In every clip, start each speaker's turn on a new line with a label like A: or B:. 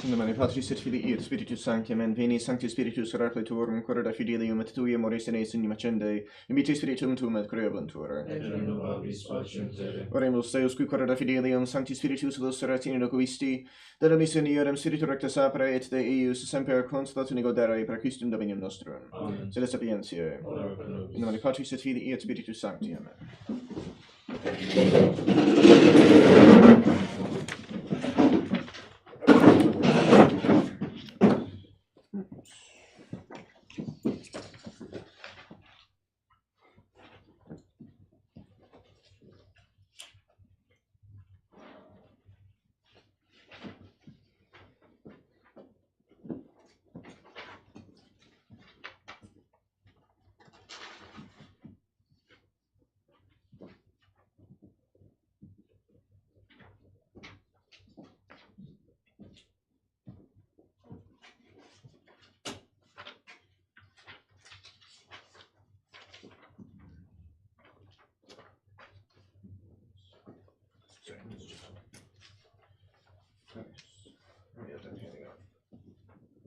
A: In nomine Patris et Filii et Spiritus Sancti, Amen. Veni, Sancti Spiritus, oracle tuorum, corda fidelium, et tui amoris in eis in accende, imite Spiritum tuum et creabantur.
B: Et renovabis pacem terre.
A: Oremus Deus, qui corda fidelium, Sancti Spiritus, lucerat in inocuisti, dedamis in iodem Spiritu recta sapere, et de eius semper consolat unigo dere, per Christum Dominum nostrum.
B: Amen.
A: Sede sapientiae.
B: Ora pro nobis.
A: In nomine Patris et Filii et Spiritus Sancti, Amen.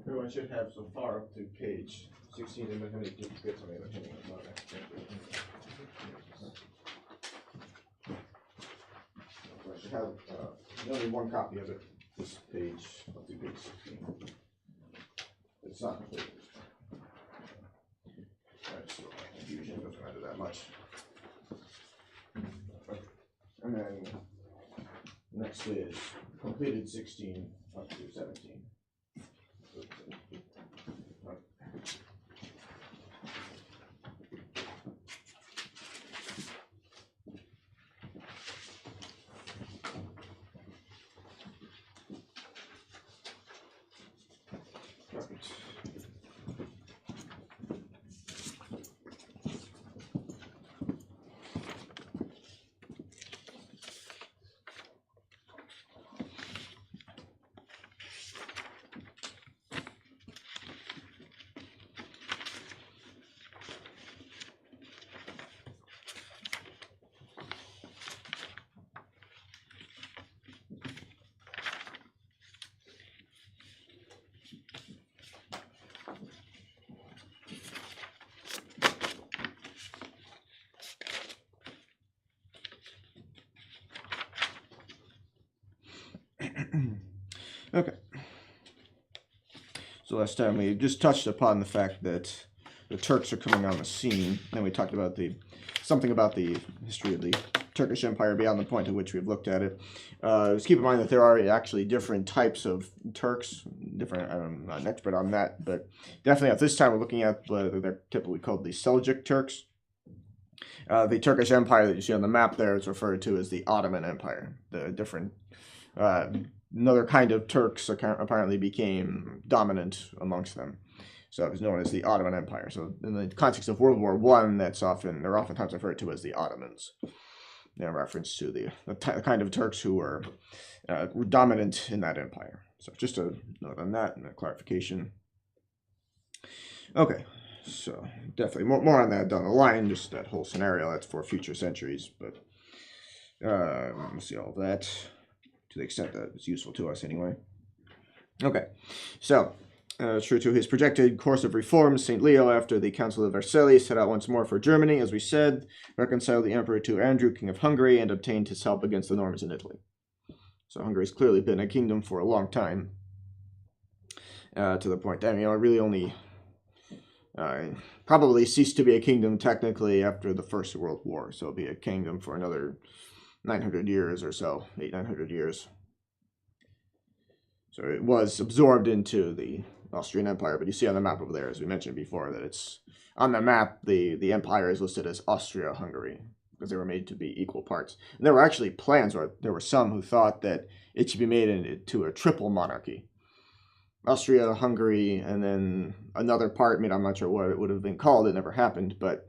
A: Everyone should have so far up to page 16 and how many duplicates on the other hand. I should have only one copy of it, this page, up to page 16. It's not complete. Alright, so confusion doesn't matter that much. Okay. And then next is completed 16 up to 17. Okay. So last time we just touched upon the fact that the Turks are coming on the scene, and we talked about something about the history of the Turkish Empire beyond the point at which we've looked at it. Just keep in mind that there are actually different types of Turks. I'm not an expert on that, but definitely at this time we're looking at what they're typically called the Seljuk Turks. The Turkish Empire that you see on the map there is referred to as the Ottoman Empire. The different another kind of Turks apparently became dominant amongst them. So it was known as the Ottoman Empire. So in the context of World War I, they're oftentimes referred to as the Ottomans, in reference to the kind of Turks who were dominant in that empire. So just a note on that and a clarification. Okay, so definitely more on that down the line, just that whole scenario, that's for future centuries, but we'll see all of that. To the extent that it's useful to us anyway. Okay, so true to his projected course of reforms, St. Leo, after the Council of Versailles, set out once more for Germany, as we said, reconciled the emperor to Andrew, king of Hungary, and obtained his help against the Normans in Italy. So Hungary's clearly been a kingdom for a long time, to the point that, it really only probably ceased to be a kingdom technically after the First World War, so it'll be a kingdom for another 900 years or so, 900 years. So it was absorbed into the Austrian Empire, but you see on the map over there, as we mentioned before, that it's on the map, the empire is listed as Austria-Hungary, because they were made to be equal parts. And there were actually plans, or there were some who thought that it should be made into a triple monarchy. Austria, Hungary, and then another part, I'm not sure what it would have been called, it never happened, but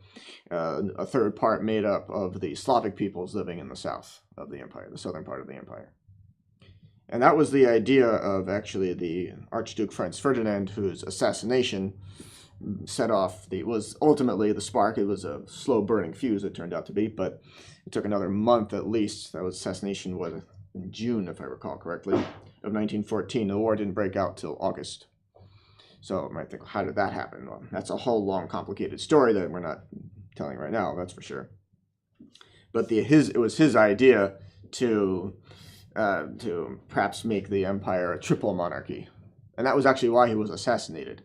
A: a third part made up of the Slavic peoples living in the south of the empire, the southern part of the empire. And that was the idea of actually the Archduke Franz Ferdinand, whose assassination set off was ultimately the spark. It was a slow burning fuse, it turned out to be, but it took another month at least. That was assassination in June, if I recall correctly, of 1914. The war didn't break out till August. So you might think, how did that happen? Well, that's a whole long, complicated story that we're not telling right now, that's for sure. But it was his idea to perhaps make the empire a triple monarchy. And that was actually why he was assassinated.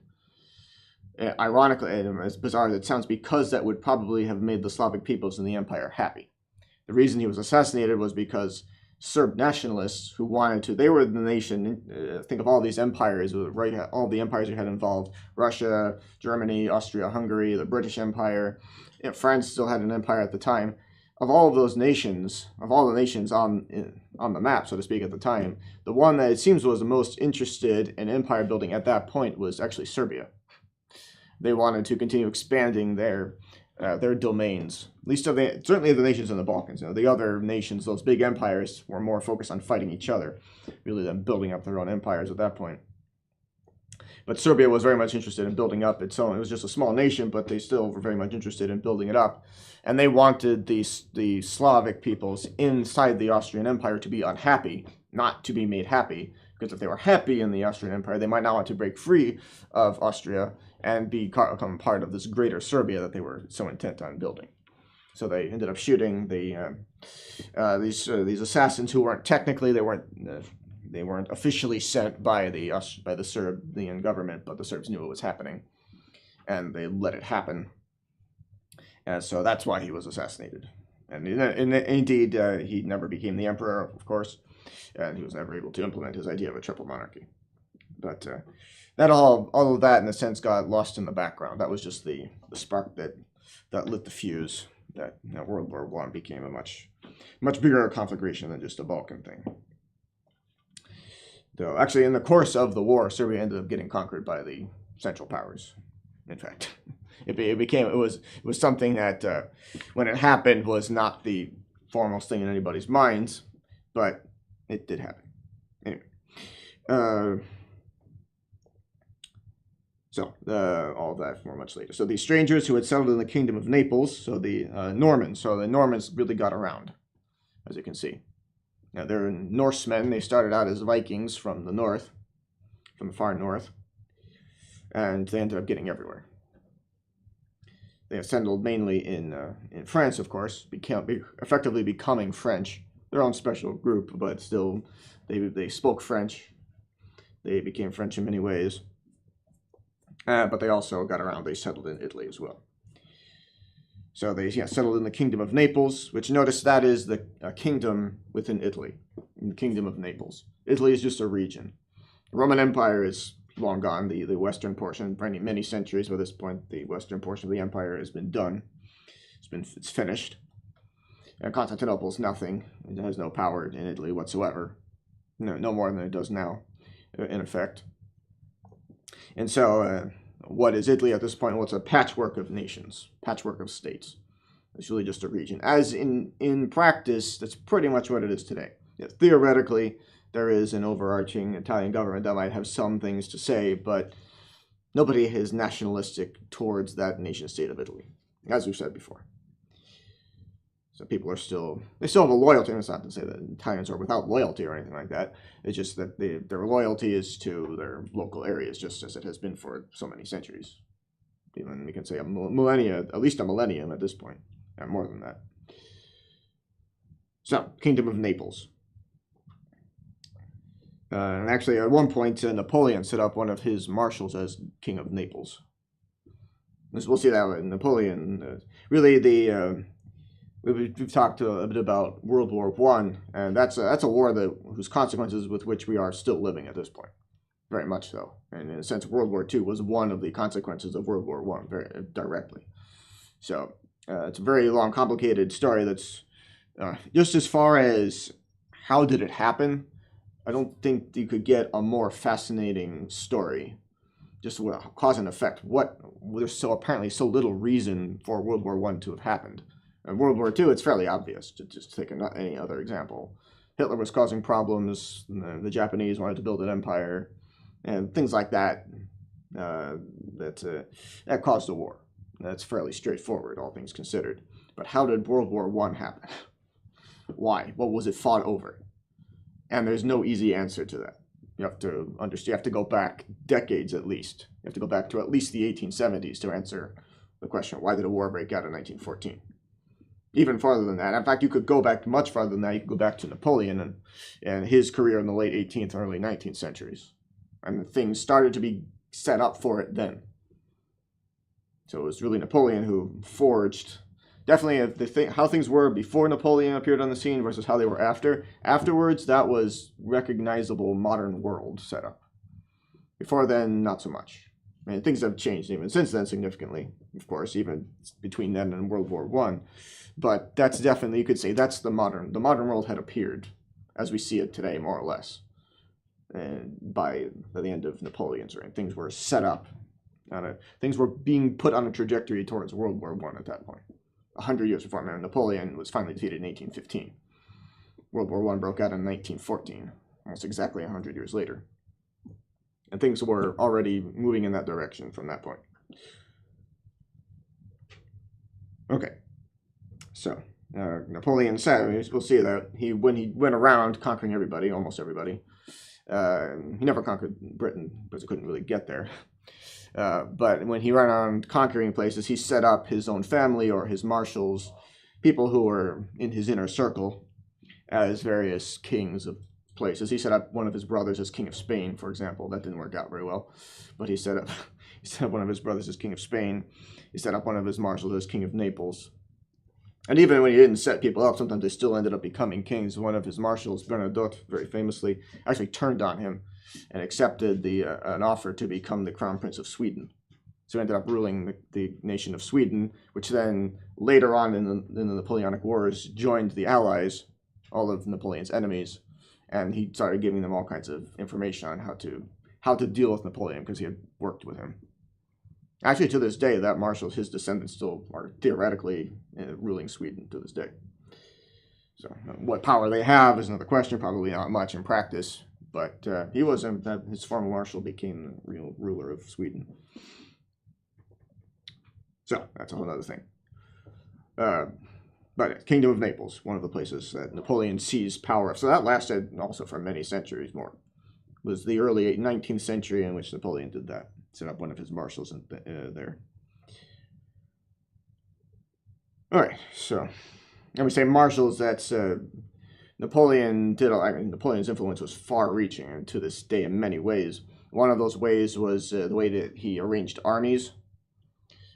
A: Ironically, and as bizarre as it sounds, because that would probably have made the Slavic peoples in the empire happy. The reason he was assassinated was because Serb nationalists who wanted to, they were the nation, think of all these empires, right? All the empires we had involved, Russia, Germany, Austria, Hungary, the British Empire, France still had an empire at the time. Of all of those nations, of all the nations on the map, so to speak, at the time, the one that it seems was the most interested in empire building at that point was actually Serbia. They wanted to continue expanding their domains, at least certainly the nations in the Balkans. The other nations, those big empires, were more focused on fighting each other, really than building up their own empires at that point. But Serbia was very much interested in building up its own. It was just a small nation, but they still were very much interested in building it up. And they wanted the Slavic peoples inside the Austrian Empire to be unhappy, not to be made happy. Because if they were happy in the Austrian Empire, they might not want to break free of Austria and become part of this greater Serbia that they were so intent on building. So they ended up shooting these assassins who weren't technically, they weren't officially sent by the Serbian government, but the Serbs knew it was happening, and they let it happen. And so that's why he was assassinated. And indeed, he never became the emperor, of course, and he was never able to implement his idea of a triple monarchy. But that all of that, in a sense, got lost in the background. That was just the spark that lit the fuse. That World War I became a much bigger conflagration than just a Balkan thing. Though, actually, in the course of the war, Serbia ended up getting conquered by the Central Powers. In fact, it was something that when it happened was not the foremost thing in anybody's minds, but it did happen. Anyway, all of that more much later. So these strangers who had settled in the kingdom of Naples, so the Normans. So the Normans really got around, as you can see. Now, they're Norsemen. They started out as Vikings from the north, from the far north, and they ended up getting everywhere. They settled mainly in France, of course, effectively becoming French, their own special group, but still, they spoke French. They became French in many ways, but they also got around. They settled in Italy as well. So they settled in the kingdom of Naples, which notice that is the kingdom within Italy, the kingdom of Naples. Italy is just a region. The Roman Empire is long gone, the western portion, many centuries by this point, the western portion of the empire has been done. It's finished. And Constantinople is nothing. It has no power in Italy whatsoever. No more than it does now, in effect. And so, what is Italy at this point? Well, it's a patchwork of nations, patchwork of states. It's really just a region. As in practice, that's pretty much what it is today. Yes, theoretically, there is an overarching Italian government that might have some things to say, but nobody is nationalistic towards that nation state of Italy, as we've said before. So people they still have a loyalty. It's not to say that Italians are without loyalty or anything like that. It's just that their loyalty is to their local areas, just as it has been for so many centuries. Even we can say a millennia, at least a millennium at this point, and more than that. So, Kingdom of Naples. And actually, at one point, Napoleon set up one of his marshals as King of Naples. We'll see that with Napoleon. Really, we've talked a bit about World War I, and that's a war whose consequences with which we are still living at this point. Very much so. And in a sense, World War II was one of the consequences of World War I, very directly. So, it's a very long, complicated story that's just as far as how did it happen, I don't think you could get a more fascinating story. Just cause and effect. There's apparently so little reason for World War I to have happened. And World War II, it's fairly obvious, to just take any other example. Hitler was causing problems, the Japanese wanted to build an empire, and things like that, that caused a war. That's fairly straightforward, all things considered. But how did World War I happen? Why? What was it fought over? And there's no easy answer to that. You have to understand. You have to go back decades at least. You have to go back to at least the 1870s to answer the question: why did a war break out in 1914? Even farther than that. In fact, you could go back much farther than that. You could go back to Napoleon and his career in the late 18th and early 19th centuries, and things started to be set up for it then. So it was really Napoleon who forged. Definitely, how things were before Napoleon appeared on the scene versus how they were after. Afterwards, that was recognizable modern world setup. Before then, not so much. I mean, things have changed even since then significantly, of course, even between then and World War I. But that's definitely, you could say, that's the modern world had appeared as we see it today, more or less. And by the end of Napoleon's reign, things were set up. Things were being put on a trajectory towards World War I at that point. 100 years before. I mean, Napoleon was finally defeated in 1815. World War I broke out in 1914, almost exactly 100 years later. And things were already moving in that direction from that point. Okay, so Napoleon said, we'll see that when he went around conquering everybody, almost everybody, he never conquered Britain because he couldn't really get there. But when he went around conquering places, he set up his own family or his marshals, people who were in his inner circle, as various kings of places. He set up one of his brothers as king of Spain, for example. That didn't work out very well, but he set up one of his brothers as king of Spain. He set up one of his marshals as king of Naples. And even when he didn't set people up, sometimes they still ended up becoming kings. One of his marshals, Bernadotte, very famously, actually turned on him and accepted an offer to become the crown prince of Sweden. So he ended up ruling the nation of Sweden, which then later on in the Napoleonic Wars joined the Allies, all of Napoleon's enemies, and he started giving them all kinds of information on how to deal with Napoleon because he had worked with him. Actually, to this day, that marshal, his descendants still are theoretically ruling Sweden to this day. So what power they have is another question, probably not much in practice, but his former marshal became the real ruler of Sweden. So that's a whole other thing. But Kingdom of Naples, one of the places that Napoleon seized power of. So that lasted also for many centuries more. It was the early 19th century in which Napoleon did that. Set up one of his marshals there. All right, so when we say marshals, that's Napoleon did. I mean, Napoleon's influence was far-reaching, and to this day, in many ways. One of those ways was the way that he arranged armies,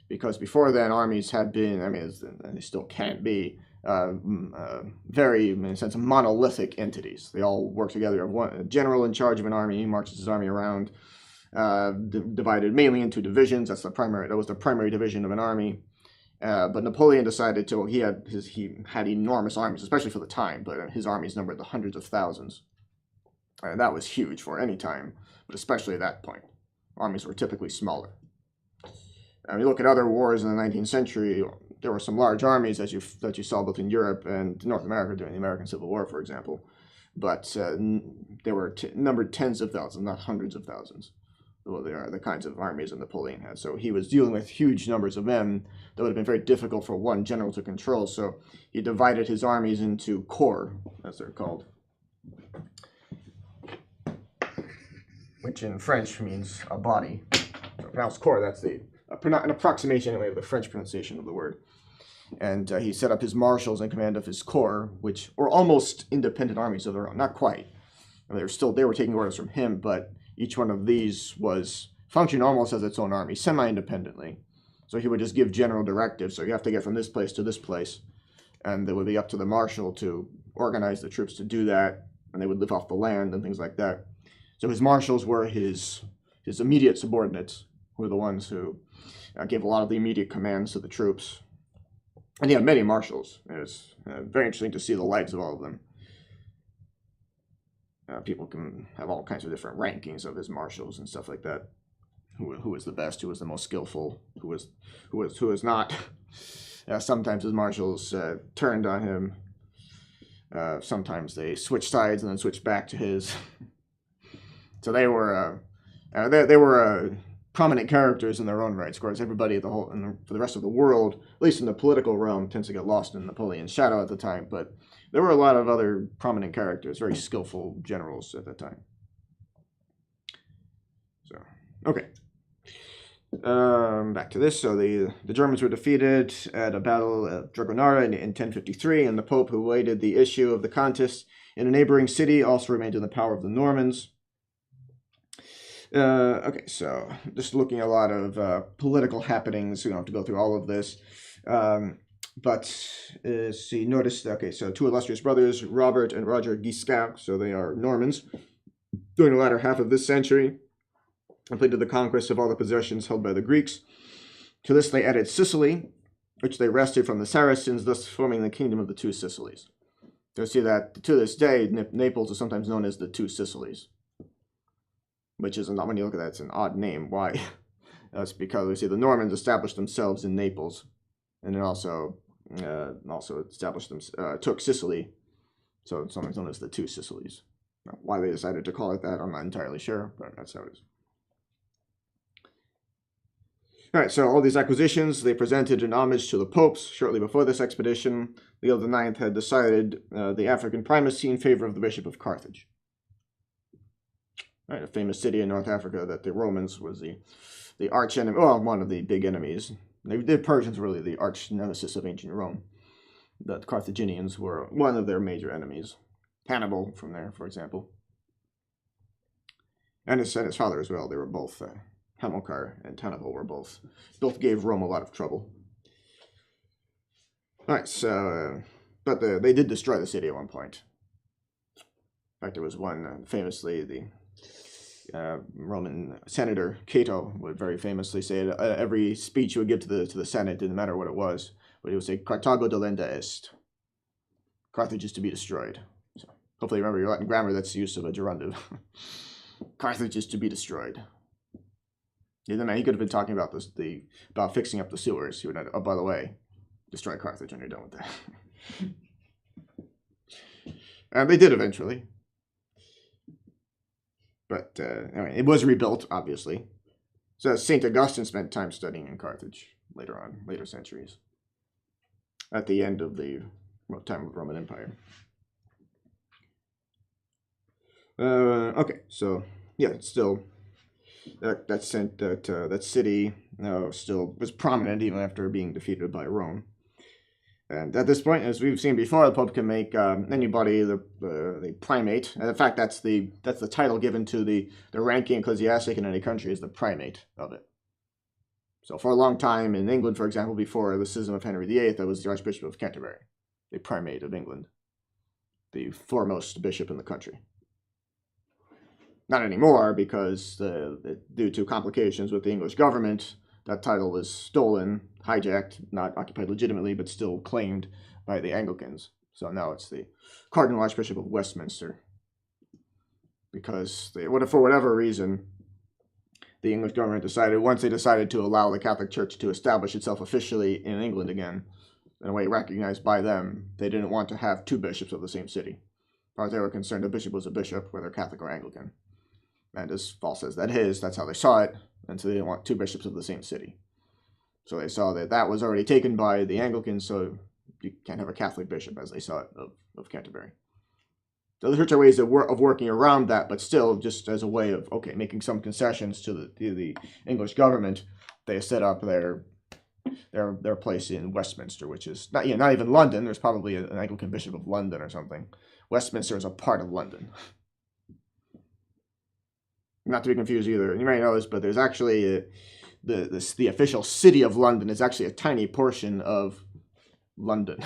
A: because before then, armies had been. I mean, they still can be very, in a sense, monolithic entities. They all work together. You have one general in charge of an army. He marches his army around. Divided mainly into divisions. That was the primary division of an army. But Napoleon decided to. He had enormous armies, especially for the time. But his armies numbered the hundreds of thousands, and that was huge for any time, but especially at that point. Armies were typically smaller. I mean, look at other wars in the 19th century. There were some large armies that you saw both in Europe and North America during the American Civil War, for example. But they were numbered tens of thousands, not hundreds of thousands. Well, they are the kinds of armies that Napoleon had. So he was dealing with huge numbers of men that would have been very difficult for one general to control. So he divided his armies into corps, as they're called, which in French means a body. So pronounced corps, that's an approximation anyway of the French pronunciation of the word. And he set up his marshals in command of his corps, which were almost independent armies of their own. Not quite. I mean, they were taking orders from him, but each one of these functioned almost as its own army, semi-independently. So he would just give general directives. So you have to get from this place to this place. And it would be up to the marshal to organize the troops to do that. And they would live off the land and things like that. So his marshals were his immediate subordinates, who were the ones who gave a lot of the immediate commands to the troops. And he had many marshals. It was very interesting to see the lives of all of them. People can have all kinds of different rankings of his marshals and stuff like that. Who was the best? Who was the most skillful? Who was not? Sometimes his marshals turned on him. Sometimes they switched sides and then switched back to his. So they were prominent characters in their own rights. Of course, everybody for the rest of the world, at least in the political realm, tends to get lost in Napoleon's shadow at the time. But there were a lot of other prominent characters, very skillful generals at that time. So, okay. Back to this. So the Germans were defeated at a battle at Dragonara in 1053, and the Pope, who awaited the issue of the contest in a neighboring city, also remained in the power of the Normans. Okay, so just looking at a lot of political happenings. We don't have to go through all of this. But see, notice, okay, so two illustrious brothers, Robert and Roger Guiscard, so they are Normans, during the latter half of this century, completed the conquest of all the possessions held by the Greeks. To this they added Sicily, which they wrested from the Saracens, thus forming the kingdom of the Two Sicilies. You'll see that to this day, Naples is sometimes known as the Two Sicilies, which is, when you look at that, it's an odd name. Why? That's because we see the Normans established themselves in Naples, and then also established took Sicily, so it's sometimes known as the Two Sicilies. Now, why they decided to call it that, I'm not entirely sure, but that's how it is. All right, so all these acquisitions, they presented in homage to the popes. Shortly before this expedition, Leo IX had decided the African primacy in favor of the Bishop of Carthage. Right, a famous city in North Africa that the Romans was the arch enemy, well, one of the big enemies. The Persians were really the arch nemesis of ancient Rome. The Carthaginians were one of their major enemies. Hannibal from there, for example. And his father as well. They were both, Hamilcar and Hannibal were both gave Rome a lot of trouble. All right, so, but they did destroy the city at one point. In fact, there was one, famously, the Roman senator Cato would very famously say every speech he would give to the Senate, didn't matter what it was, but he would say, Carthago delenda est. Carthage is to be destroyed. So hopefully you remember your Latin grammar, that's the use of a gerundive. Carthage is to be destroyed. Yeah, he could have been talking about about fixing up the sewers. He would have, oh, by the way, destroy Carthage when you're done with that. And they did eventually. But anyway, it was rebuilt, obviously. So St. Augustine spent time studying in Carthage later centuries, at the end of the time of the Roman Empire. Okay, so yeah, it's still that city still was prominent even after being defeated by Rome. And at this point, as we've seen before, the Pope can make anybody the primate. And in fact, that's the title given to the ranking ecclesiastic in any country, is the primate of it. So for a long time in England, for example, before the schism of Henry VIII, that was the Archbishop of Canterbury, the primate of England, the foremost bishop in the country. Not anymore, because due to complications with the English government, that title was stolen, hijacked, not occupied legitimately, but still claimed by the Anglicans. So now it's the Cardinal Archbishop of Westminster. Because for whatever reason, the English government decided, once they decided to allow the Catholic Church to establish itself officially in England again, in a way recognized by them, they didn't want to have two bishops of the same city. As far as they were concerned, a bishop was a bishop, whether Catholic or Anglican. And as false as that is, that's how they saw it. And so they didn't want two bishops of the same city. So they saw that was already taken by the Anglicans, so you can't have a Catholic bishop, as they saw it, of Canterbury. So the church had ways of working around that, but still, just as a way of, making some concessions to the English government, they set up their place in Westminster, which is not even London. There's probably an Anglican bishop of London or something. Westminster is a part of London. Not to be confused either. You may know this, but there's actually the official city of London is actually a tiny portion of London.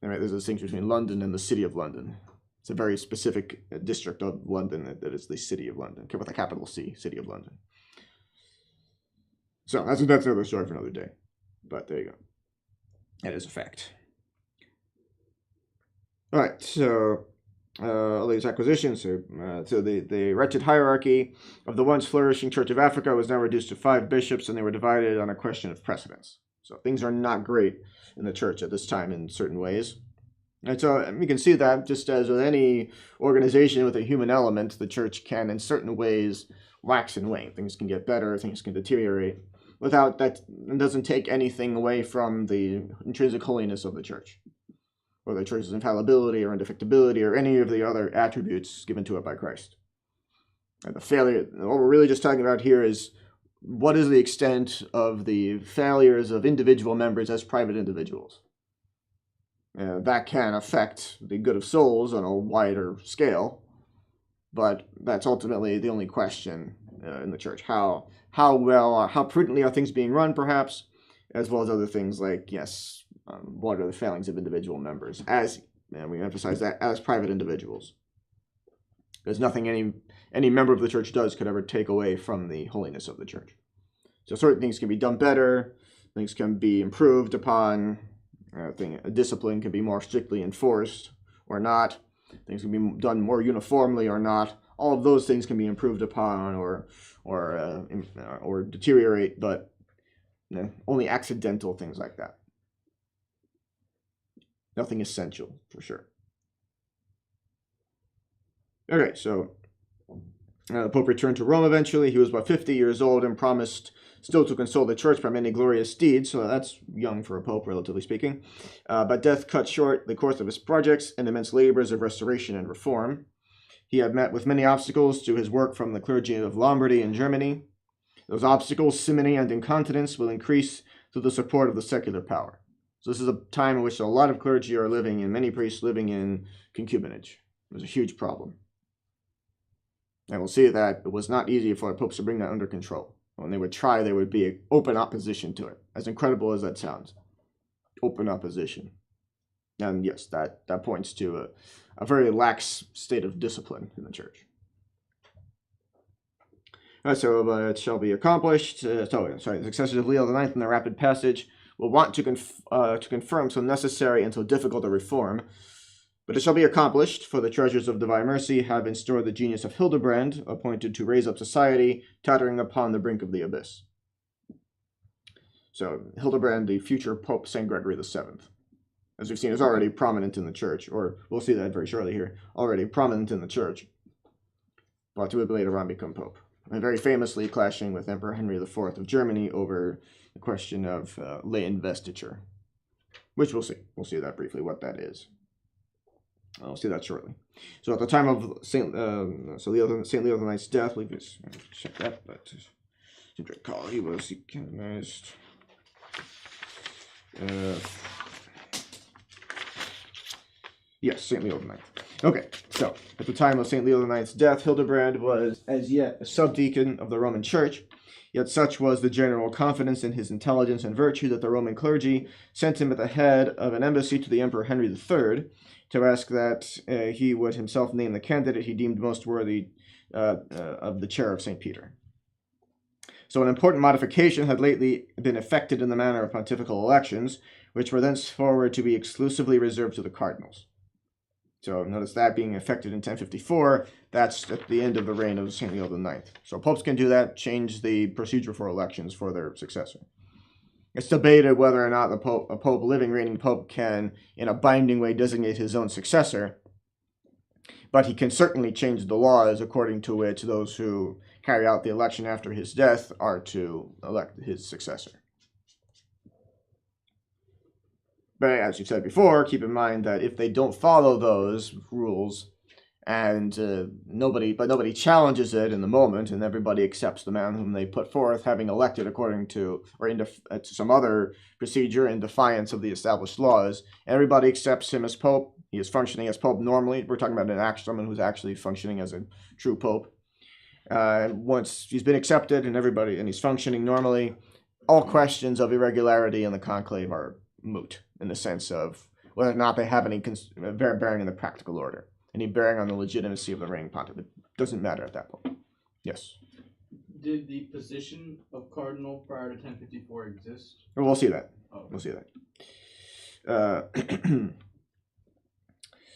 A: Anyway, there's a distinction between London and the city of London. It's a very specific district of London that is the city of London, with a capital C, city of London. So that's another story for another day. But there you go. That is a fact. All right, so all these acquisitions, so the wretched hierarchy of the once flourishing Church of Africa was now reduced to 5 bishops, and they were divided on a question of precedence. So things are not great in the church at this time in certain ways. And so we can see that just as with any organization with a human element, the church can, in certain ways, wax and wane. Things can get better, things can deteriorate. Without that, it doesn't take anything away from the intrinsic holiness of the church, or the church's infallibility or indefectibility or any of the other attributes given to it by Christ. And the failure, what we're really just talking about here is what is the extent of the failures of individual members as private individuals. That can affect the good of souls on a wider scale, but that's ultimately the only question in the church. How well, how prudently are things being run, perhaps, as well as other things like, yes, what are the failings of individual members, as we emphasize that, as private individuals. There's nothing any member of the church does could ever take away from the holiness of the church. So certain things can be done better, things can be improved upon, discipline can be more strictly enforced or not, things can be done more uniformly or not. All of those things can be improved upon or deteriorate, but only accidental things like that. Nothing essential, for sure. Okay, so the Pope returned to Rome eventually. He was about 50 years old and promised still to console the church by many glorious deeds, so that's young for a pope, relatively speaking. But death cut short the course of his projects and immense labors of restoration and reform. He had met with many obstacles to his work from the clergy of Lombardy and Germany. Those obstacles, simony and incontinence, will increase through the support of the secular power. So this is a time in which a lot of clergy are living, and many priests living in concubinage. It was a huge problem. And we'll see that it was not easy for the popes to bring that under control. When they would try, there would be open opposition to it, as incredible as that sounds. Open opposition. And yes, that points to a very lax state of discipline in the church. So it shall be accomplished. The successors of Leo IX in the rapid passage will want to confirm so necessary and so difficult a reform. But it shall be accomplished, for the treasures of divine mercy have in store the genius of Hildebrand, appointed to raise up society, tottering upon the brink of the abyss. So Hildebrand, the future Pope St. Gregory VII, as we've seen, is already prominent in the church, or we'll see that very shortly here, already prominent in the church, but will later on become Pope. And very famously clashing with Emperor Henry IV of Germany over the question of lay investiture, which we'll see. We'll see that briefly, what that is. I'll see that shortly. So at the time of Saint Leo IX's death, we just check that, but I recall he was canonized. Yes, Saint Leo IX. Okay, so at the time of Saint Leo IX's death, Hildebrand was as yet a subdeacon of the Roman Church. Yet such was the general confidence in his intelligence and virtue that the Roman clergy sent him at the head of an embassy to the Emperor Henry III to ask that he would himself name the candidate he deemed most worthy of the chair of St. Peter. So an important modification had lately been effected in the manner of pontifical elections, which were thenceforward to be exclusively reserved to the cardinals. So notice that being effected in 1054, that's at the end of the reign of St. Leo IX. So popes can do that, change the procedure for elections for their successor. It's debated whether or not a living reigning pope can, in a binding way, designate his own successor, but he can certainly change the laws according to which those who carry out the election after his death are to elect his successor. But as you've said before, keep in mind that if they don't follow those rules, and nobody challenges it in the moment, and everybody accepts the man whom they put forth, having elected according to or into some other procedure in defiance of the established laws, everybody accepts him as pope. He is functioning as pope normally. We're talking about someone who's actually functioning as a true pope. Once he's been accepted and he's functioning normally, all questions of irregularity in the conclave are moot in the sense of whether or not they have any bearing in the practical order. Any bearing on the legitimacy of the reigning pontiff. It doesn't matter at that point. Yes?
C: Did the position of cardinal prior to 1054 exist?
A: We'll see that.
C: Oh.
A: We'll see that.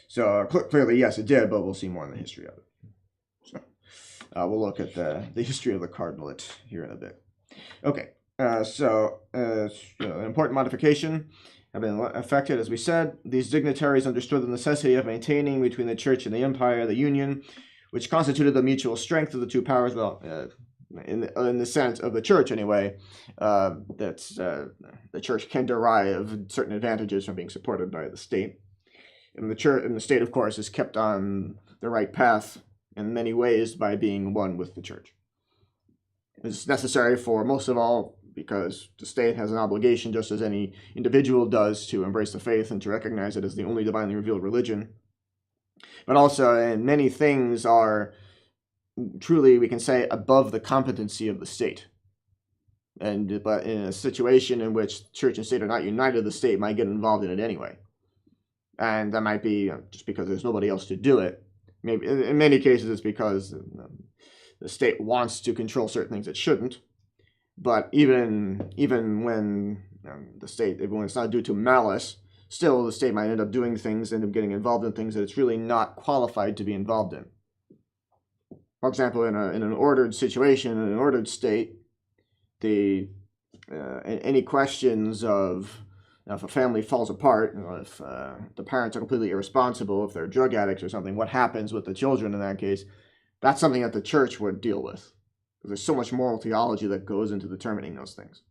A: So clearly, yes, it did, but we'll see more in the history of it. So we'll look at the history of the cardinalate here in a bit. Okay, an important modification have been affected, as we said. These dignitaries understood the necessity of maintaining between the church and the empire the union, which constituted the mutual strength of the two powers. Well, in the sense of the church, anyway, the church can derive certain advantages from being supported by the state. And the state, of course, is kept on the right path in many ways by being one with the church. It's necessary for most of all because the state has an obligation, just as any individual does, to embrace the faith and to recognize it as the only divinely revealed religion. But also, and many things are truly, we can say, above the competency of the state. But in a situation in which church and state are not united, the state might get involved in it anyway. And that might be just because there's nobody else to do it. Maybe in many cases it's because the state wants to control certain things it shouldn't. But even when the state, even when it's not due to malice, still the state might end up doing things, end up getting involved in things that it's really not qualified to be involved in. For example, in an ordered situation, in an ordered state, any questions of if a family falls apart, if the parents are completely irresponsible, if they're drug addicts or something, what happens with the children in that case? That's something that the church would deal with. There's so much moral theology that goes into determining those things.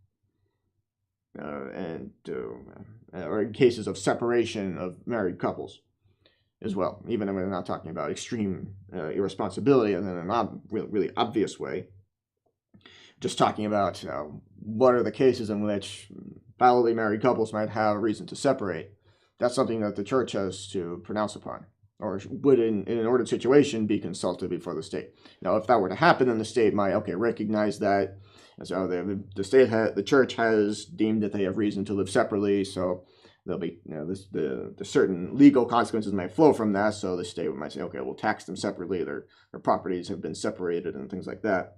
A: Or in cases of separation of married couples as well, even if we're not talking about extreme irresponsibility in a really obvious way. Just talking about what are the cases in which validly married couples might have a reason to separate. That's something that the church has to pronounce upon, or would in an ordered situation be consulted before the state. Now, if that were to happen, then the state might recognize that. So the church has deemed that they have reason to live separately, so there'll be the certain legal consequences might flow from that. So the state might say, okay, we'll tax them separately. Their properties have been separated and things like that.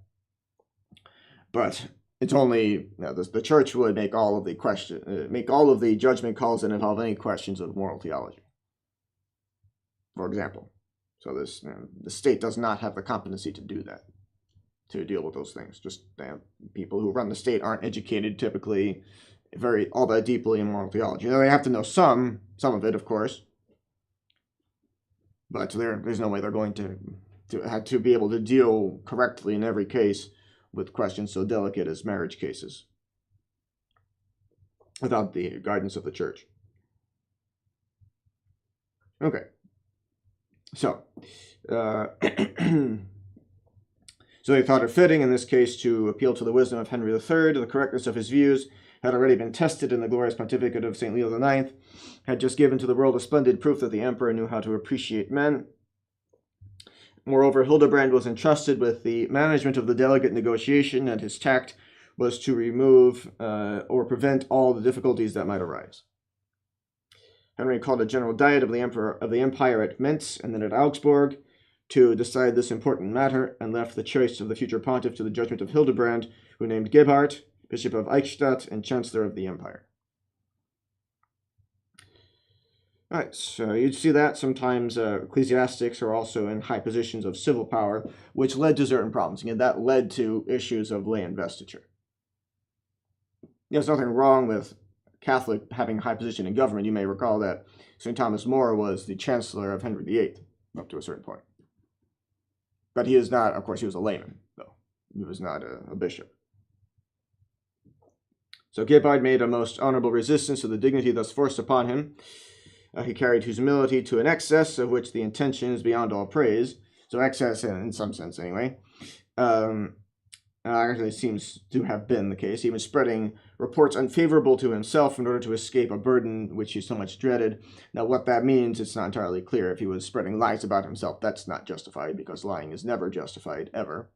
A: But it's only the church would make all of the judgment calls that involve any questions of moral theology, for example. So the state does not have the competency to do that, to deal with those things. Just people who run the state aren't educated typically all that deeply in moral theology. Now, they have to know some of it, of course, but there's no way they're going to have to be able to deal correctly in every case with questions so delicate as marriage cases without the guidance of the church. Okay. So, so they thought it fitting in this case to appeal to the wisdom of Henry III. The correctness of his views had already been tested in the glorious pontificate of St. Leo IX, had just given to the world a splendid proof that the emperor knew how to appreciate men. Moreover, Hildebrand was entrusted with the management of the delegate negotiation, and his tact was to remove or prevent all the difficulties that might arise. Henry called a general diet of the empire at Mentz and then at Augsburg to decide this important matter, and left the choice of the future pontiff to the judgment of Hildebrand, who named Gebhard, Bishop of Eichstätt and Chancellor of the Empire. All right, so you'd see that sometimes ecclesiastics are also in high positions of civil power, which led to certain problems. Again, that led to issues of lay investiture. There's nothing wrong with Catholic having a high position in government. You may recall that St. Thomas More was the Chancellor of Henry VIII up to a certain point. But he is not, of course, he was a layman, though. He was not a bishop. So Gebhard made a most honorable resistance to the dignity thus forced upon him. He carried his humility to an excess of which the intention is beyond all praise. So excess, in some sense anyway, actually seems to have been the case. He was spreading reports unfavorable to himself in order to escape a burden which he so much dreaded. Now what that means, it's not entirely clear. If he was spreading lies about himself, that's not justified, because lying is never justified, ever.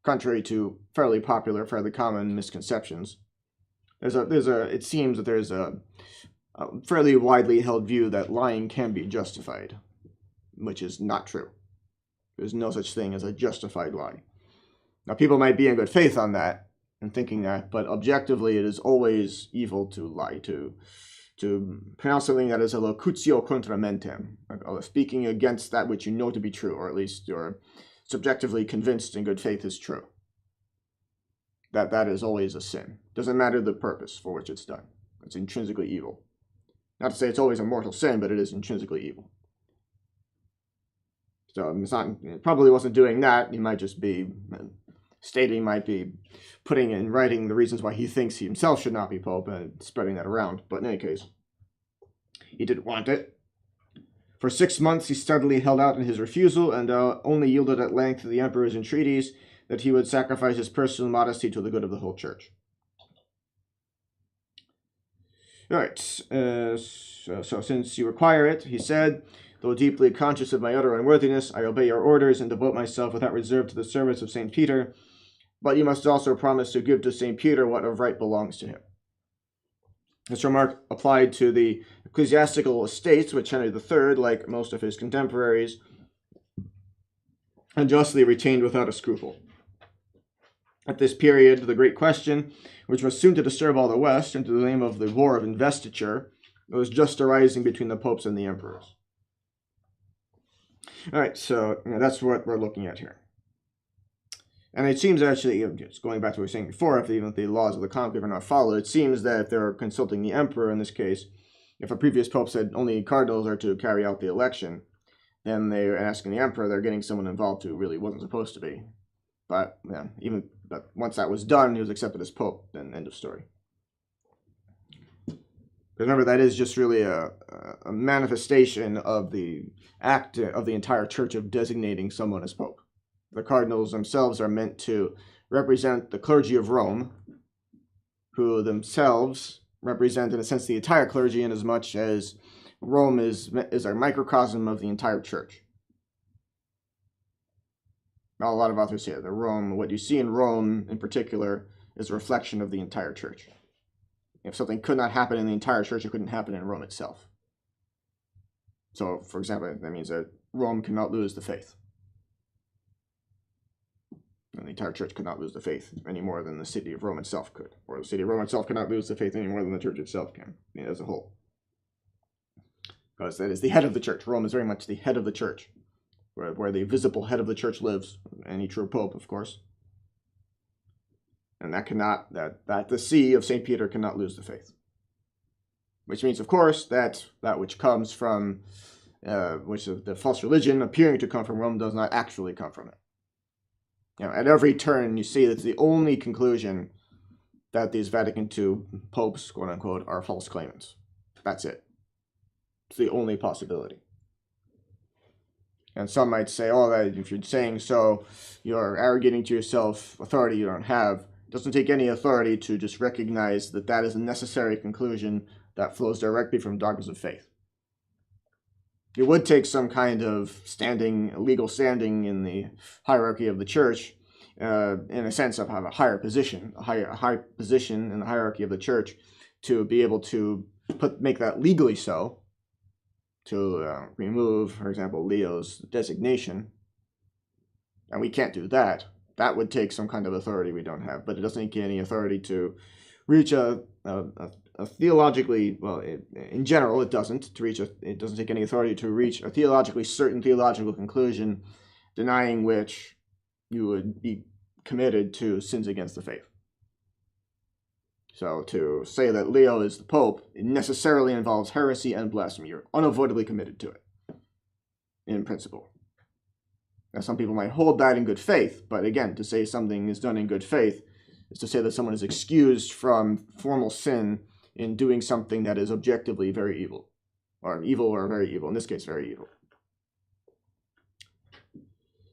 A: Contrary to fairly popular, fairly common misconceptions. It seems that there's a fairly widely held view that lying can be justified, which is not true. There's no such thing as a justified lie. Now, people might be in good faith on that and thinking that, but objectively, it is always evil to lie, to pronounce something that is a locutio contra mentem, speaking against that which you know to be true, or at least you're subjectively convinced in good faith is true. That is always a sin. Doesn't matter the purpose for which it's done. It's intrinsically evil. Not to say it's always a mortal sin, but it is intrinsically evil. So it probably wasn't doing that. He might just be stating, might be putting in writing the reasons why he thinks he himself should not be pope and spreading that around. But in any case, he didn't want it. For 6 months, he steadily held out in his refusal and only yielded at length to the emperor's entreaties that he would sacrifice his personal modesty to the good of the whole church. All right, so since you require it, he said, though deeply conscious of my utter unworthiness, I obey your orders and devote myself without reserve to the service of St. Peter, but you must also promise to give to St. Peter what of right belongs to him. This remark applied to the ecclesiastical estates, which Henry III, like most of his contemporaries, unjustly retained without a scruple. At this period, the great question, which was soon to disturb all the West into the name of the War of Investiture, was just arising between the popes and the emperors. All right, so that's what we're looking at here. And it seems actually, just going back to what we were saying before, if even the laws of the conclave are not followed, it seems that if they're consulting the emperor in this case, if a previous pope said only cardinals are to carry out the election, then they're asking the emperor, they're getting someone involved who really wasn't supposed to be. But but once that was done, he was accepted as pope, then end of story. Remember, that is just really a manifestation of the act of the entire church of designating someone as pope. The cardinals themselves are meant to represent the clergy of Rome, who themselves represent, in a sense, the entire clergy, in as much as Rome is a microcosm of the entire church. Now, a lot of authors say that what you see in Rome in particular is a reflection of the entire church. If something could not happen in the entire church, it couldn't happen in Rome itself. So, for example, that means that Rome cannot lose the faith. And the entire church could not lose the faith any more than the city of Rome itself could. Or the city of Rome itself cannot lose the faith any more than the church itself can, as a whole. Because that is the head of the church. Rome is very much the head of the church, where the visible head of the church lives, any true pope, of course. And that the see of St. Peter cannot lose the faith. Which means, of course, that which comes from, which is the false religion appearing to come from Rome does not actually come from it. At every turn, you see that's the only conclusion that these Vatican II popes, quote unquote, are false claimants. That's it. It's the only possibility. And some might say, that if you're saying so, you're arrogating to yourself authority you don't have. It doesn't take any authority to just recognize that that is a necessary conclusion that flows directly from dogmas of faith. It would take some kind of legal standing in the hierarchy of the church, in a sense of have a higher position, a high position in the hierarchy of the church, to be able to make that legally so, to remove, for example, Leo's designation. And we can't do that. That would take some kind of authority we don't have, but it doesn't take any authority to reach a theologically, in general, it doesn't take any authority to reach a theologically certain theological conclusion, denying which you would be committed to sins against the faith. So to say that Leo is the Pope, it necessarily involves heresy and blasphemy. You're unavoidably committed to it, in principle. Now, some people might hold that in good faith, but again, to say something is done in good faith is to say that someone is excused from formal sin in doing something that is objectively very evil, or very evil, in this case, very evil.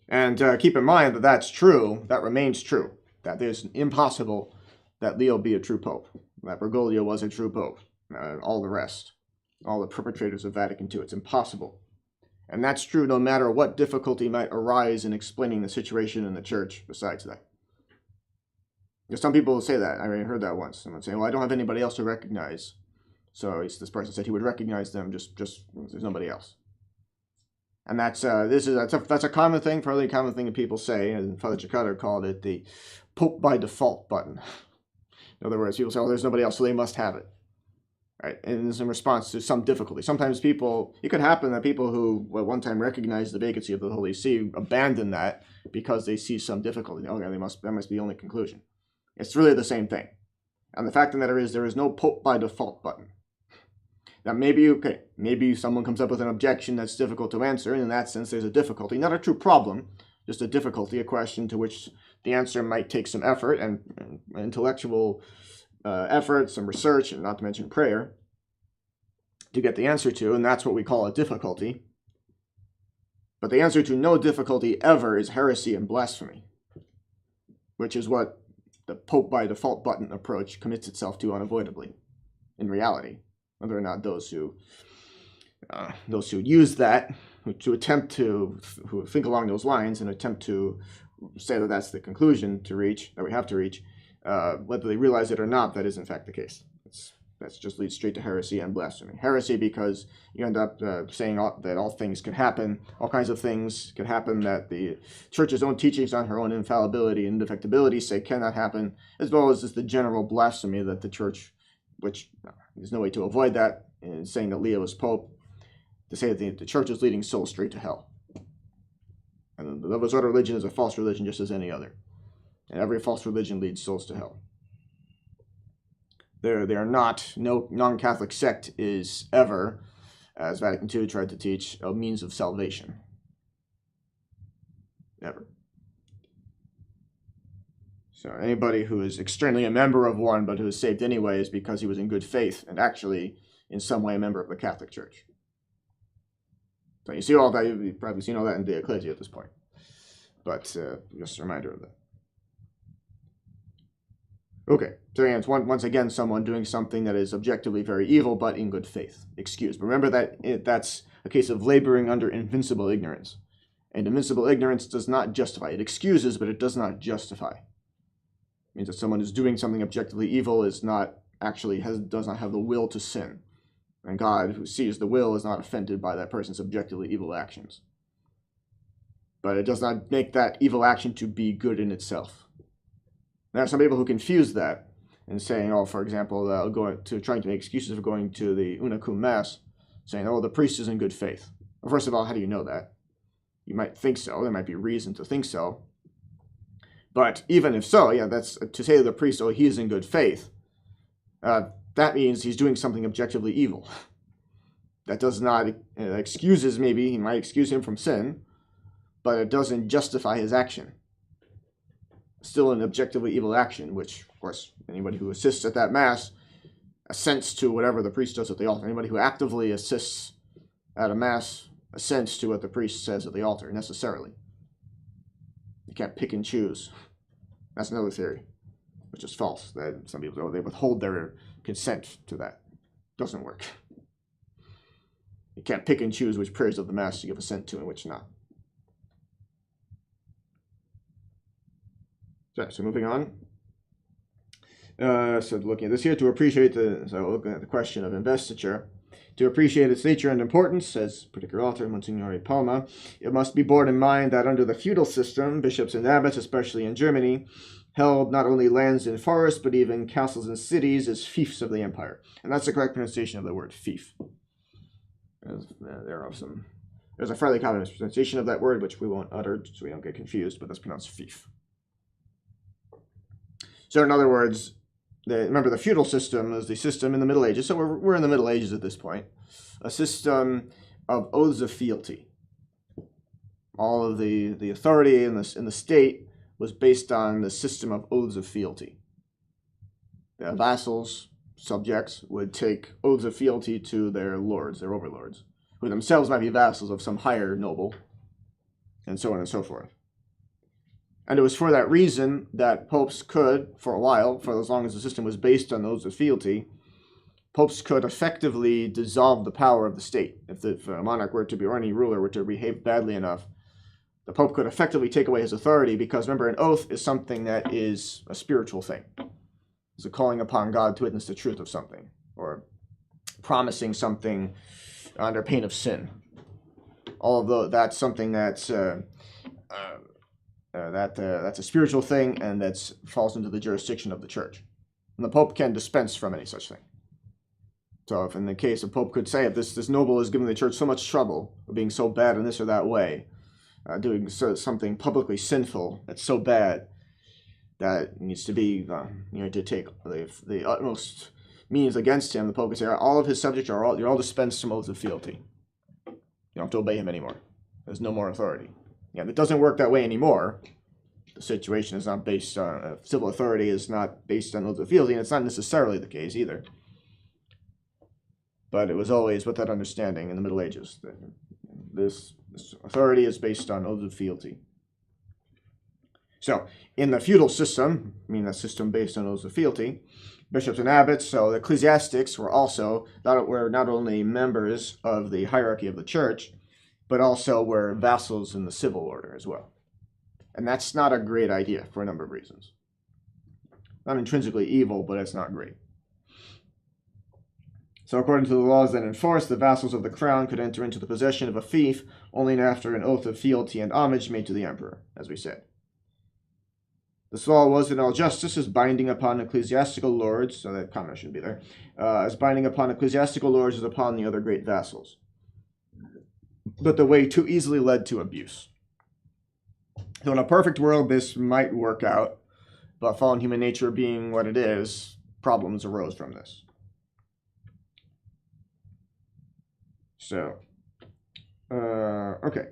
A: And keep in mind that that's true, that remains true, that it's impossible that Leo be a true pope, that Bergoglio was a true pope, all the rest, all the perpetrators of Vatican II. It's impossible. And that's true no matter what difficulty might arise in explaining the situation in the church besides that. Some people will say that. I heard that once. Someone saying, well, I don't have anybody else to recognize. So this person said he would recognize them, just there's nobody else. And that's a common thing, fairly common thing that people say, and Father Cicada called it the Pope by default button. In other words, people say, oh, there's nobody else, so they must have it. Right? And it's in response to some difficulty. Sometimes it could happen that people who at one time recognized the vacancy of the Holy See abandon that because they see some difficulty. Okay, that must be the only conclusion. It's really the same thing. And the fact of the matter is there is no Pope by default button. Now, maybe someone comes up with an objection that's difficult to answer, and in that sense, there's a difficulty, not a true problem, just a difficulty, a question to which the answer might take some effort and intellectual effort, some research, and not to mention prayer to get the answer to, and that's what we call a difficulty. But the answer to no difficulty ever is heresy and blasphemy, which is what the Pope by default button approach commits itself to unavoidably in reality. Whether or not those who use that, who attempt to, who think along those lines and attempt to say that that's the conclusion to reach, that we have to reach, whether they realize it or not, that is in fact the case. That just leads straight to heresy and blasphemy. Heresy because you end up saying that all things could happen, all kinds of things could happen that the Church's own teachings on her own infallibility and indefectibility say cannot happen, as well as just the general blasphemy that the Church, which there's no way to avoid that, in saying that Leo is Pope, to say that the Church is leading souls straight to hell. And the Novus Ordo religion is a false religion just as any other. And every false religion leads souls to hell. They are not, no non-Catholic sect is ever, as Vatican II tried to teach, a means of salvation. Ever. So anybody who is externally a member of one but who is saved anyway is because he was in good faith and actually in some way a member of the Catholic Church. So you see all that, you've probably seen all that in the Ecclesia at this point. But just a reminder of that. Okay, so again, it's once again someone doing something that is objectively very evil, but in good faith. Excused. But remember that that's a case of laboring under invincible ignorance. And invincible ignorance does not justify. It excuses, but it does not justify. It means that someone who's doing something objectively evil is not actually does not have the will to sin. And God, who sees the will, is not offended by that person's objectively evil actions. But it does not make that evil action to be good in itself. There are some people who confuse that and saying, for example, trying to make excuses for going to the Una Cum Mass, saying, the priest is in good faith. Well, first of all, how do you know that? You might think so. There might be reason to think so. But even if so, that's to say to the priest, he is in good faith. That means he's doing something objectively evil. That does not excuses, maybe he might excuse him from sin, but it doesn't justify his action. Still an objectively evil action, which, of course, anybody who assists at that Mass assents to whatever the priest does at the altar. Anybody who actively assists at a Mass assents to what the priest says at the altar, necessarily. You can't pick and choose. That's another theory, which is false. That some people, they withhold their consent to that. Doesn't work. You can't pick and choose which prayers of the Mass you give assent to and which not. So moving on. So looking at this here, looking at the question of investiture, to appreciate its nature and importance, says particular author Monsignore Palma, it must be borne in mind that under the feudal system, bishops and abbots, especially in Germany, held not only lands and forests, but even castles and cities as fiefs of the empire. And that's the correct pronunciation of the word fief. There's a fairly common pronunciation of that word, which we won't utter so we don't get confused, but that's pronounced fief. So in other words, remember the feudal system is the system in the Middle Ages, so we're in the Middle Ages at this point, a system of oaths of fealty. All of the authority in the state was based on the system of oaths of fealty. The vassals, subjects, would take oaths of fealty to their lords, their overlords, who themselves might be vassals of some higher noble, and so on and so forth. And it was for that reason that popes could, for a while, for as long as the system was based on oaths of fealty, popes could effectively dissolve the power of the state. If a monarch were to be, or any ruler were to behave badly enough, the pope could effectively take away his authority, because remember, an oath is something that is a spiritual thing. It's a calling upon God to witness the truth of something, or promising something under pain of sin. Although that's something that's a spiritual thing, and that falls into the jurisdiction of the church. And the Pope can dispense from any such thing. So if in the case a Pope could say, if this noble is giving the church so much trouble, or being so bad in this or that way, doing something publicly sinful that's so bad that it needs to be, to take the utmost means against him, the Pope could say, all of his subjects you're all dispensed from oaths of fealty. You don't have to obey him anymore. There's no more authority. Yeah, it doesn't work that way anymore. The situation is not based on civil authority is not based on oaths of fealty, and it's not necessarily the case either. But it was always with that understanding in the Middle Ages that this authority is based on oaths of fealty. So, in the feudal system, I mean, a system based on oaths of fealty, bishops and abbots, so the ecclesiastics were also not only members of the hierarchy of the church, but also were vassals in the civil order as well. And that's not a great idea for a number of reasons. Not intrinsically evil, but it's not great. So according to the laws then enforced, the vassals of the crown could enter into the possession of a fief only after an oath of fealty and homage made to the emperor, as we said. This law was in all justice as binding upon ecclesiastical lords, so that comma should be there, as binding upon ecclesiastical lords as upon the other great vassals. But the way too easily led to abuse. So in a perfect world, this might work out, but fallen human nature being what it is, problems arose from this. So, okay.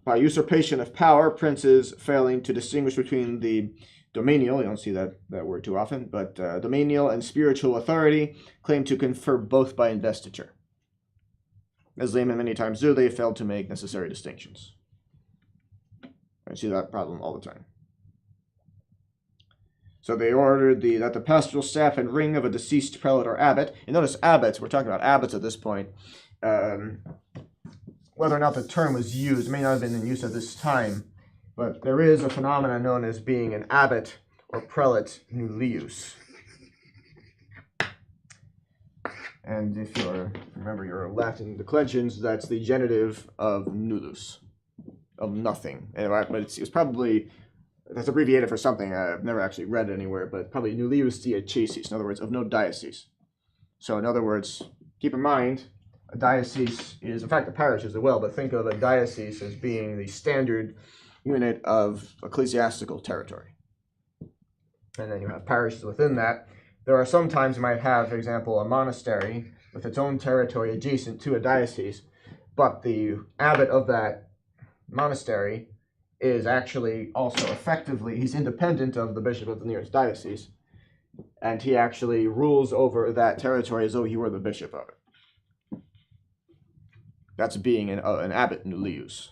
A: By usurpation of power, princes failing to distinguish between the dominial, you don't see that word too often, but dominial and spiritual authority claim to confer both by investiture. As laymen many times do, they failed to make necessary distinctions. I see that problem all the time. So they ordered that the pastoral staff and ring of a deceased prelate or abbot, and notice abbots, we're talking about abbots at this point, whether or not the term was used, it may not have been in use at this time, but there is a phenomenon known as being an abbot or prelate nullius. And if you remember your Latin declensions, that's the genitive of nullus, of nothing. But it's probably, that's abbreviated for something. I've never actually read it anywhere, but probably nullius diacesis, in other words, of no diocese. So in other words, keep in mind, a diocese is, in fact, a parish as well, but think of a diocese as being the standard unit of ecclesiastical territory. And then you have parishes within that. There are some times you might have, for example, a monastery with its own territory adjacent to a diocese, but the abbot of that monastery is actually also effectively, he's independent of the bishop of the nearest diocese, and he actually rules over that territory as though he were the bishop of it. That's being an abbot nullius,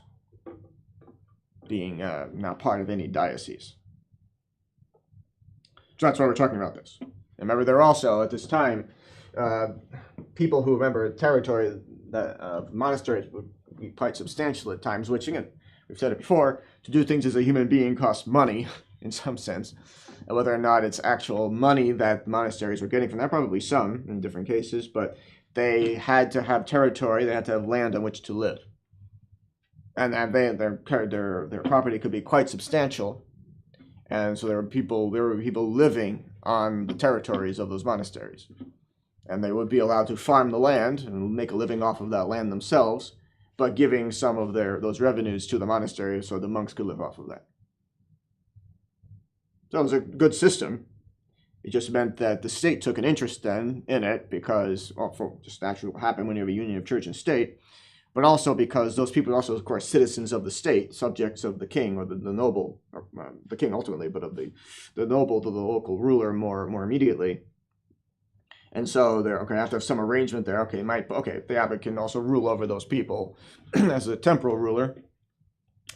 A: being not part of any diocese. So that's why we're talking about this. And remember, there are also, at this time, people who remember territory that monasteries would be quite substantial at times, which, again, we've said it before, to do things as a human being costs money, in some sense. And whether or not it's actual money that monasteries were getting from that, probably some in different cases, but they had to have territory, they had to have land on which to live. And their property could be quite substantial. And so there were people living on the territories of those monasteries. And they would be allowed to farm the land and make a living off of that land themselves, but giving some of those revenues to the monastery so the monks could live off of that. So it was a good system. It just meant that the state took an interest then in it because, well, for just naturally what happened when you have a union of church and state, but also because those people are also, of course, citizens of the state, subjects of the king or the noble, or, the king ultimately, but of the noble to the local ruler more immediately. And so they're okay. Have to have some arrangement there. Okay, the abbot can also rule over those people as a temporal ruler.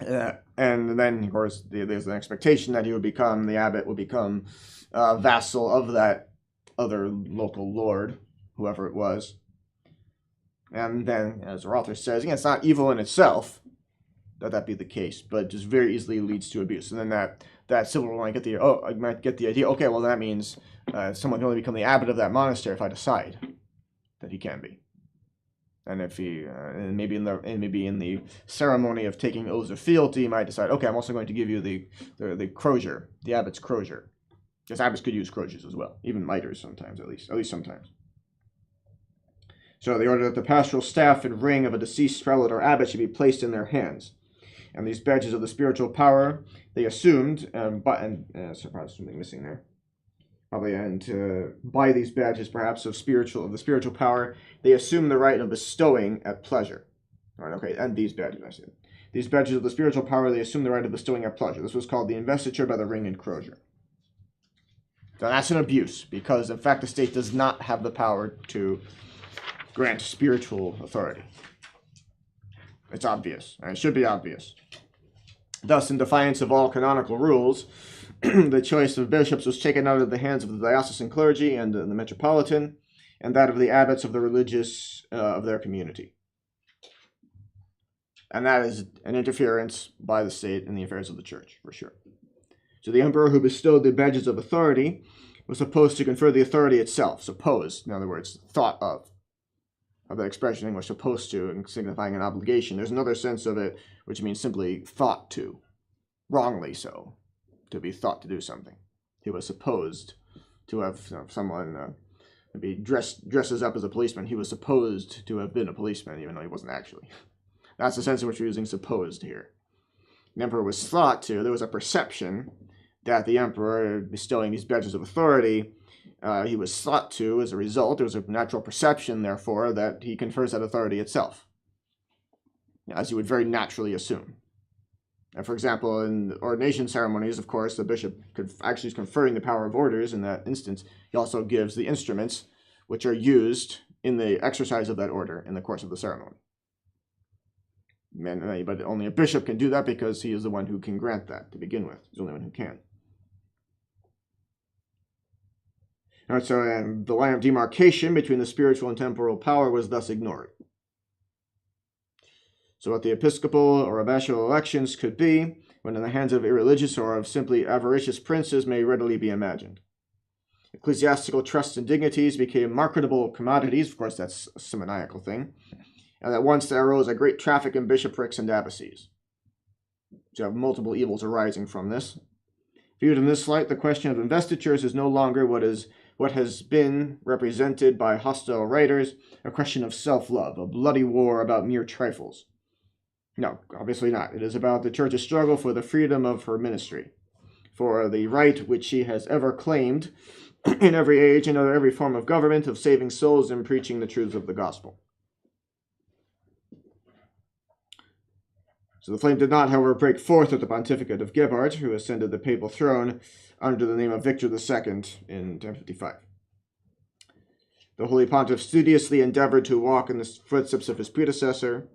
A: And then, of course, there's an expectation that the abbot would become a vassal of that other local lord, whoever it was. And then, as our author says, again, it's not evil in itself that be the case, but just very easily leads to abuse. And then that civil rule might get the idea, okay, well, that means someone can only become the abbot of that monastery if I decide that he can be. And if he, and maybe in the ceremony of taking oaths of fealty, he might decide, okay, I'm also going to give you the crozier, the abbot's crozier. Because abbots could use croziers as well, even miters sometimes, at least sometimes. So they ordered that the pastoral staff and ring of a deceased prelate or abbot should be placed in their hands. And these badges of the spiritual power they assumed, something missing there. probably, and by these badges, perhaps, of the spiritual power, they assume the right of bestowing at pleasure. All right, okay, and these badges, I see. These badges of the spiritual power, they assume the right of bestowing at pleasure. This was called the investiture by the ring and crozier. So that's an abuse, because in fact the state does not have the power to grant spiritual authority. It's obvious, and it should be obvious. Thus, in defiance of all canonical rules, the choice of bishops was taken out of the hands of the diocesan clergy and the metropolitan, and that of the abbots of the religious of their community. And that is an interference by the state in the affairs of the church, for sure. So the emperor who bestowed the badges of authority was supposed to confer the authority itself, supposed, in other words, thought of that expression in English, supposed to, signifying an obligation. There's another sense of it, which means simply thought to, wrongly so, to be thought to do something. He was supposed to have someone maybe dresses up as a policeman. He was supposed to have been a policeman, even though he wasn't actually. That's the sense in which we're using supposed here. The emperor was thought to, there was a perception that the emperor bestowing these badges of authority, he was thought to, as a result, there was a natural perception, therefore, that he confers that authority itself, as you would very naturally assume. And for example, in ordination ceremonies, of course, the bishop actually is conferring the power of orders in that instance. He also gives the instruments which are used in the exercise of that order in the course of the ceremony. But only a bishop can do that because he is the one who can grant that to begin with. He's the only one who can. All right, so the line of demarcation between the spiritual and temporal power was thus ignored. So what the episcopal or abbatial elections could be, when in the hands of irreligious or of simply avaricious princes, may readily be imagined. Ecclesiastical trusts and dignities became marketable commodities. Of course, that's a simoniacal thing. And at once there arose a great traffic in bishoprics and abbacies. So you have multiple evils arising from this. Viewed in this light, the question of investitures is no longer what has been represented by hostile writers, a question of self-love, a bloody war about mere trifles. No, obviously not. It is about the Church's struggle for the freedom of her ministry, for the right which she has ever claimed in every age and under every form of government of saving souls and preaching the truths of the gospel. So the flame did not, however, break forth at the pontificate of Gebhard, who ascended the papal throne under the name of Victor II in 1055. The Holy Pontiff studiously endeavored to walk in the footsteps of his predecessor.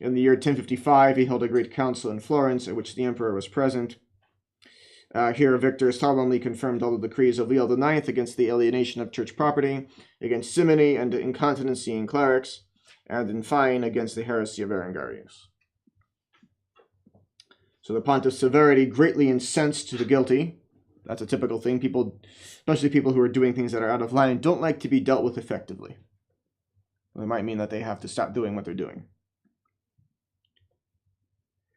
A: In the year 1055, he held a great council in Florence, at which the emperor was present. Here, Victor solemnly confirmed all the decrees of Leo IX against the alienation of church property, against simony and incontinency in clerics, and in fine, against the heresy of Berengarius. So the pontiff's severity greatly incensed the guilty. That's a typical thing. People, especially people who are doing things that are out of line, don't like to be dealt with effectively. Well, it might mean that they have to stop doing what they're doing.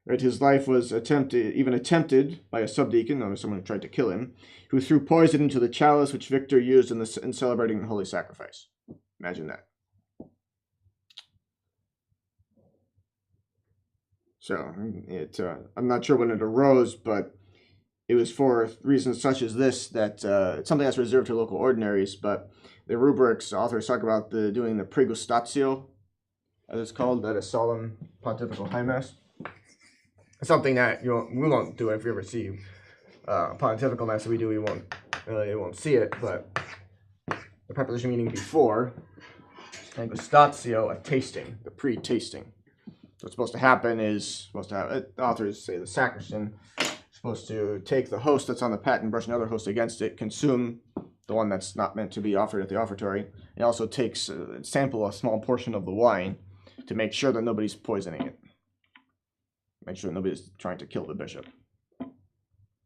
A: Right, his life was even attempted by a subdeacon, or someone who tried to kill him, who threw poison into the chalice which Victor used in celebrating the Holy Sacrifice. Imagine that. So, I'm not sure when it arose, but it was for reasons such as this that it's something that's reserved to local ordinaries, but the rubrics authors talk about doing the pregustatio, as it's called, at a solemn pontifical high mass. It's something that we won't do if you ever see pontifical mass that we do. You won't see it, but the preposition meaning before, pregustatio, a tasting, the pre-tasting. What's supposed to happen is authors say the sacristan is supposed to take the host that's on the pat and brush another host against it, consume the one that's not meant to be offered at the offertory, and also takes sample a small portion of the wine to make sure that nobody's poisoning it. Make sure nobody's trying to kill the bishop,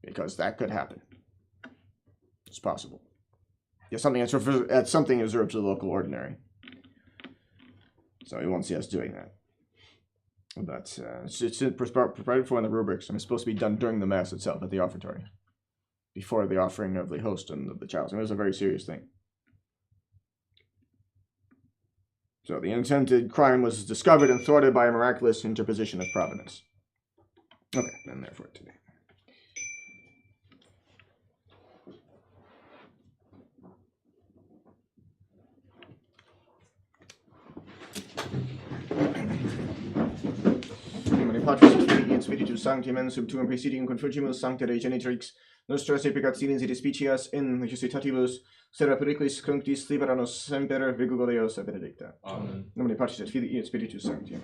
A: because that could happen. It's possible. Yeah, something reserved to the local ordinary. So you won't see us doing that. But it's provided for in the rubrics, and it's supposed to be done during the Mass itself at the offertory, before the offering of the host and the chalice. And it was a very serious thing. So the intended crime was discovered and thwarted by a miraculous interposition of providence. Okay, and therefore today. nomine Patris et Filii et Spiritus Sancti, mensum tuum praesidium confugimus sancta Dei genitrix, nostras epicationes et dispicias in necessitatibus, sera periclis cunctis libera nos semper, vigor Deus et benedicta.
B: Amen.
A: Nomine Patris et Filii et Spiritus Sancti.